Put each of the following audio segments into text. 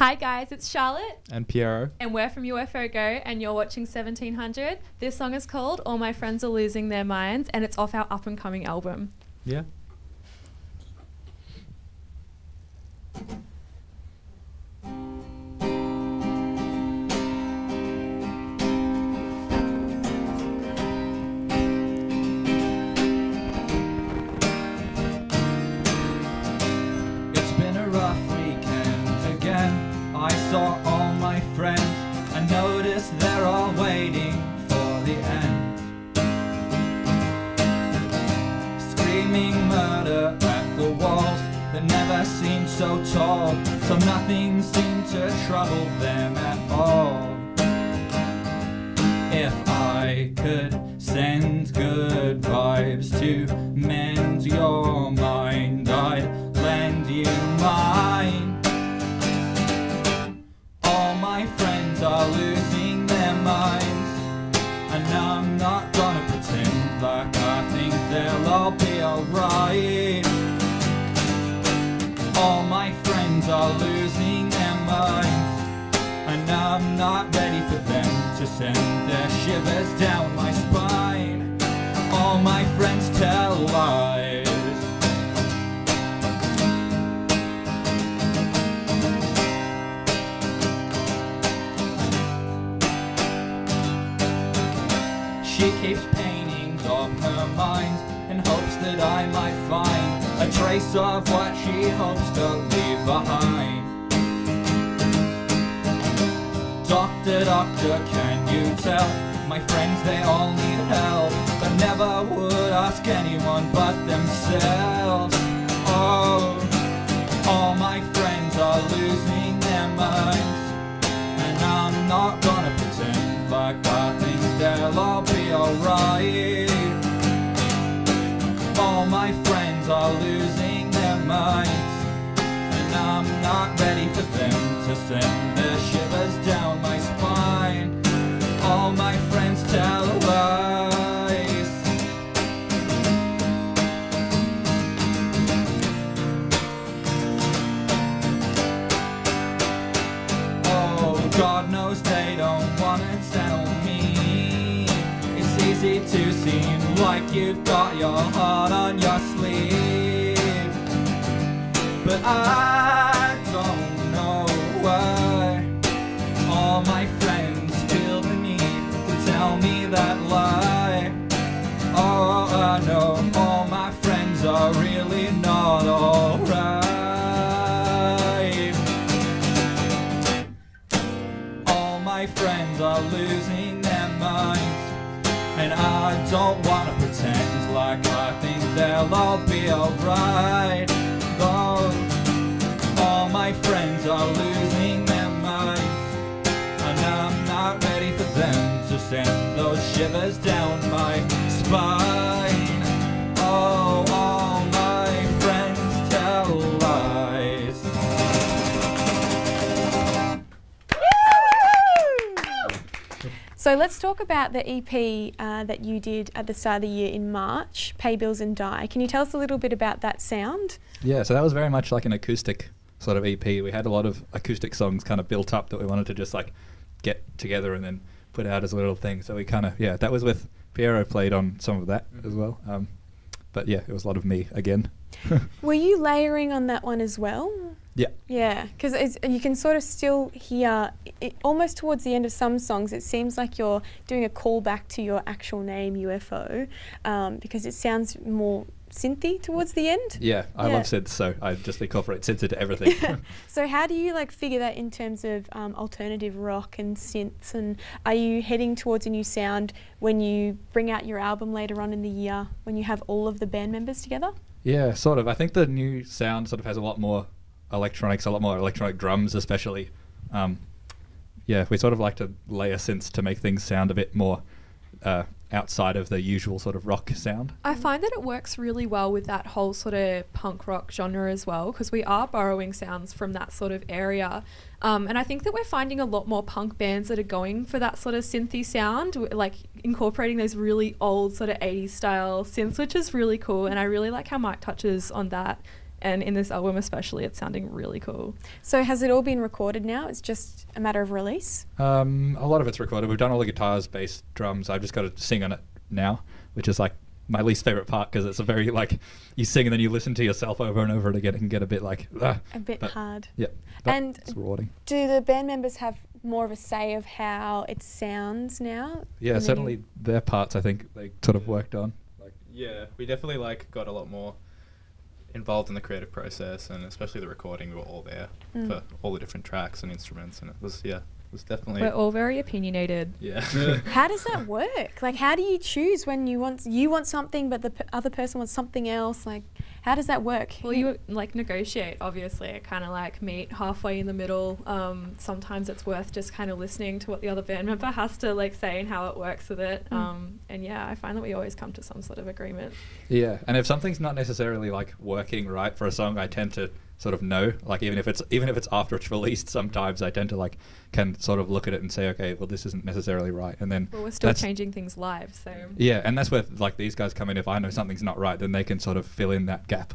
Hi guys, it's Charlotte and Piero, and we're from UFO GO and you're watching 1700. This song is called All My Friends Are Losing Their Minds and it's off our up and coming album. Yeah. It's been a rough weekend again. I saw all my friends and noticed they're all waiting for the end. Screaming murder at the walls that never seemed so tall, so nothing seemed to trouble them at all. If I could send good vibes to mend your mind, I'd lend you mine. All my friends are losing their minds, and I'm not gonna pretend like I think they'll all be alright. All my friends are losing their minds, and I'm not ready for them to send their shivers down my spine. All my friends tell lies. She keeps paintings of her mind in hopes that I might find a trace of what she hopes to leave behind. Doctor, doctor, can you tell? My friends, they all need help, but never would ask anyone but themselves. Oh, all my friends are losing their minds, and I'm not gonna pretend like I think they'll all be alright. All my friends are losing their minds, and I'm not ready for them to send their shivers down my spine. All my friends tell lies. Oh, God knows they don't wanna tell me. It's easy to seem like you've got your heart on your sleeve, but I don't know why. All my friends feel the need to tell me that lie. Oh, I know all my friends are really not alright. All my friends are losing their minds, and I don't wanna pretend like I think they'll all be alright. Though all my friends are losing their minds, and I'm not ready for them to send those shivers down my spine. Oh, all my friends tell lies. So let's talk about the EP that you did at the start of the year in March, Pay Bills and Die. Can you tell us a little bit about that sound? Yeah, so that was very much like an acoustic sort of EP. We had a lot of acoustic songs kind of built up that we wanted to just like get together and then put out as a little thing. So we kind of, yeah, that was with Piero played on some of that as well. But yeah, it was a lot of me again. Were you layering on that one as well? Yeah. Yeah, because you can sort of still hear, almost towards the end of some songs, it seems like you're doing a callback to your actual name, UFO, because it sounds more synthy towards the end. Yeah, I love synths, so I just incorporate synths into everything. So how do you like figure that in terms of alternative rock and synths, and are you heading towards a new sound when you bring out your album later on in the year, when you have all of the band members together? Yeah, sort of. I think the new sound sort of has a lot more electronics, a lot more electronic drums especially. Yeah, we sort of like to layer synths to make things sound a bit more outside of the usual sort of rock sound. I find that it works really well with that whole sort of punk rock genre as well, because we are borrowing sounds from that sort of area. And I think that we're finding a lot more punk bands that are going for that sort of synthy sound, like incorporating those really old sort of 80s style synths, which is really cool. And I really like how Mike touches on that and in this album especially, it's sounding really cool. So has it all been recorded now? It's just a matter of release? A lot of it's recorded. We've done all the guitars, bass, drums. I've just got to sing on it now, which is like my least favorite part because it's a very like you sing and then you listen to yourself over and over again. It can get a bit like a bit hard. Yeah, and it's rewarding. Do the band members have more of a say of how it sounds now? Yeah, certainly their parts I think they sort of worked on. Yeah, we definitely like got a lot more involved in the creative process, and especially the recording. We were all there for all the different tracks and instruments, and it was definitely. We're all very opinionated. Yeah. How does that work? Like, how do you choose when you want something, but the other person wants something else? Like, how does that work? Well, you like negotiate, obviously. Kind of like meet halfway in the middle. Sometimes it's worth just kind of listening to what the other band member has to like say and how it works with it. And yeah, I find that we always come to some sort of agreement. Yeah, and if something's not necessarily like working right for a song, I tend to sort of know, like even if it's after it's released, sometimes I tend to like can sort of look at it and say, okay, well this isn't necessarily right, and then we're still changing things live, so yeah, and that's where like these guys come in. If I know something's not right, then they can sort of fill in that gap.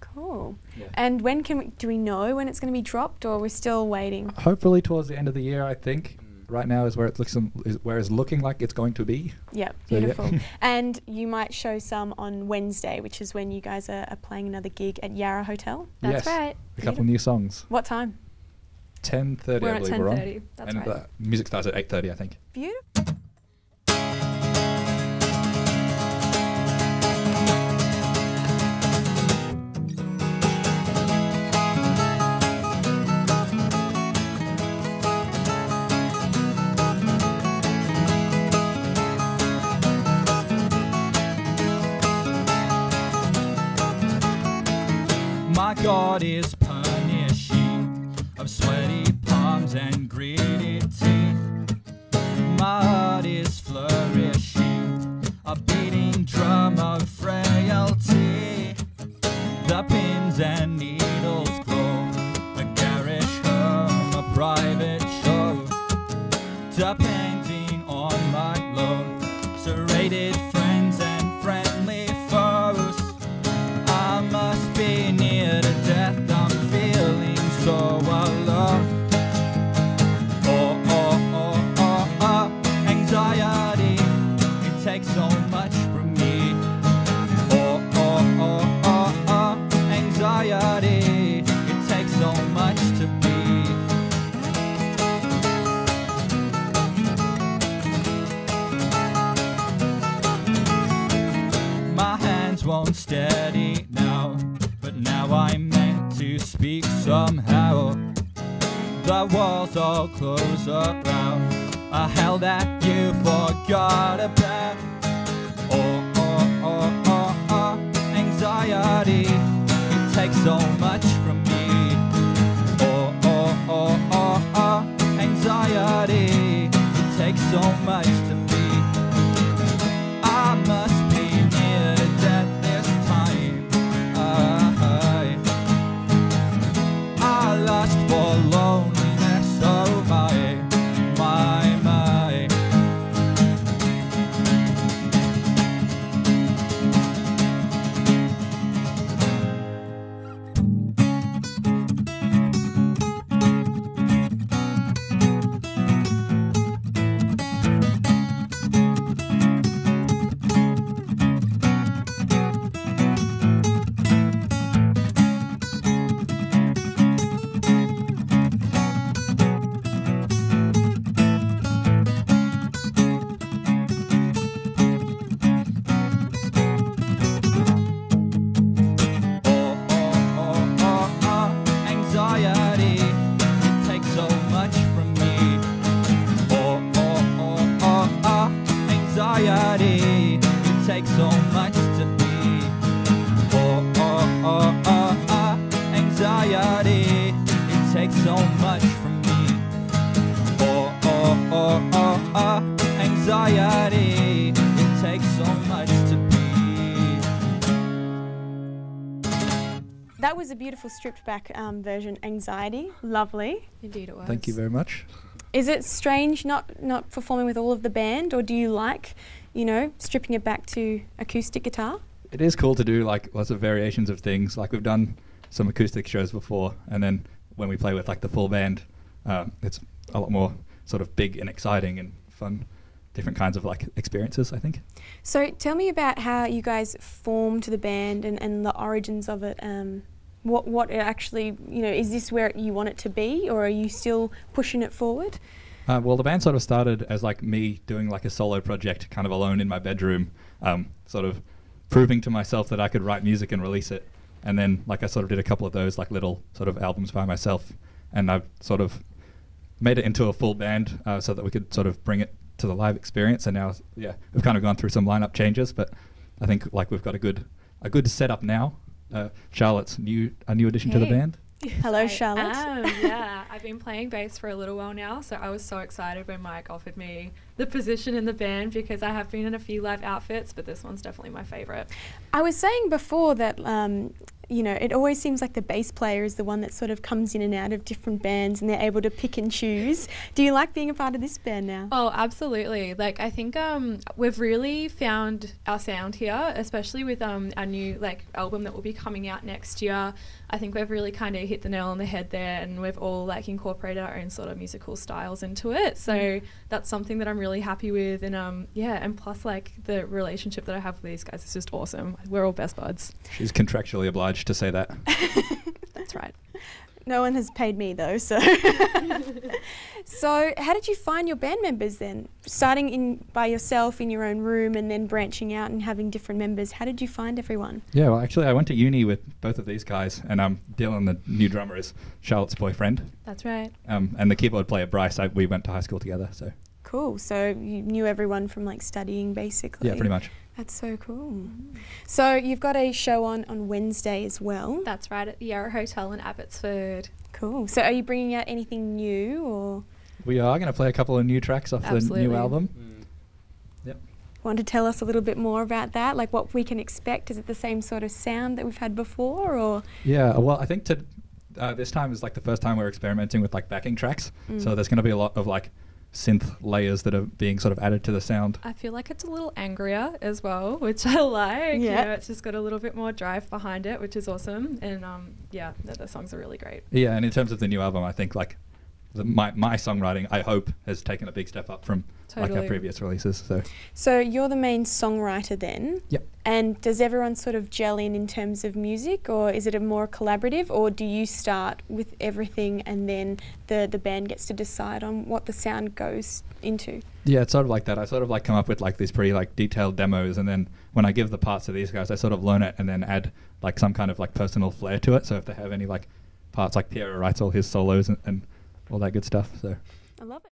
Cool. Yeah. And when do we know when it's going to be dropped, or we're still waiting? Hopefully towards the end of the year, I think. Right now is where it looks where it's looking like it's going to be. Yeah, beautiful. So, yeah. And you might show some on Wednesday, which is when you guys are playing another gig at Yarra Hotel. That's right. A couple of new songs. What time? 10:30, I believe we're on. That's and right. The music starts at 8:30, I think. Beautiful. My God is punishing of sweaty palms and gritted teeth. My heart is flourishing, a beating drum of frailty. The pins and needles glow, a garish home, a private show, depending on my load. Serrated friends and friendly foes, I must be near to death, I'm feeling so alone. Oh, oh, oh, oh, oh, anxiety, it takes so much from me. Oh, oh, oh, oh, oh, anxiety, it takes so much to be. My hands won't steady now, but now I'm meant to speak somehow. The walls all close around a hell that you forgot about. Oh, oh, oh, oh, oh, anxiety, it takes so much from me. Oh, oh, oh, oh, oh, anxiety, it takes so much to be. I must be near to death this time. I lust for loneliness, oh my, my, my. That was a beautiful stripped back version, Anxiety. Lovely. Indeed it was. Thank you very much. Is it strange not performing with all of the band, or do you like, stripping it back to acoustic guitar? It is cool to do like lots of variations of things. Like we've done some acoustic shows before, and then when we play with like the full band, it's a lot more sort of big and exciting and fun, different kinds of like experiences, I think. So tell me about how you guys formed the band and the origins of it. What it actually, is this where you want it to be, or are you still pushing it forward? Well, the band sort of started as like me doing like a solo project kind of alone in my bedroom, sort of proving to myself that I could write music and release it. And then like I sort of did a couple of those like little sort of albums by myself, and I've sort of made it into a full band so that we could sort of bring it to the live experience. And now, we've kind of gone through some lineup changes, but I think like we've got a good setup now. Charlotte's a new addition to the band. Hello, Charlotte. Yeah, I've been playing bass for a little while now, so I was so excited when Mike offered me the position in the band, because I have been in a few live outfits, but this one's definitely my favourite. I was saying before that, it always seems like the bass player is the one that sort of comes in and out of different bands and they're able to pick and choose. Do you like being a part of this band now? Oh, absolutely. Like, I think we've really found our sound here, especially with our new album that will be coming out next year. I think we've really kind of hit the nail on the head there, and we've all incorporated our own sort of musical styles into it. So that's something that I'm really happy with, and and plus the relationship that I have with these guys is just awesome. We're all best buds. She's contractually obliged to say that. That's right. No one has paid me though, so. So how did you find your band members then? Starting by yourself in your own room and then branching out and having different members. How did you find everyone? Yeah, well, actually, I went to uni with both of these guys, and Dylan, the new drummer, is Charlotte's boyfriend. That's right. And the keyboard player, Bryce, we went to high school together, so. Cool. So you knew everyone from studying, basically. Yeah, pretty much. That's so cool. So you've got a show on Wednesday as well. That's right, at the Yarra Hotel in Abbotsford. Cool. So are you bringing out anything new, or? We are going to play a couple of new tracks off the new album. Yep. Want to tell us a little bit more about that? Like what we can expect? Is it the same sort of sound that we've had before, or? Yeah, well, I think this time is the first time we're experimenting with backing tracks. So there's going to be a lot of synth layers that are being sort of added to the sound. I feel like it's a little angrier as well, which I like. Yeah. It's just got a little bit more drive behind it, which is awesome. And the songs are really great. Yeah, and in terms of the new album, I think my songwriting, I hope, has taken a big step up from our previous releases. So you're the main songwriter then? Yep. And does everyone sort of gel in terms of music, or is it a more collaborative, or do you start with everything and then the band gets to decide on what the sound goes into? Yeah, it's sort of like that. I sort of come up with these pretty detailed demos, and then when I give the parts to these guys, I sort of learn it and then add some kind of personal flair to it. So if they have any parts, Piero writes all his solos and all that good stuff. So I love it.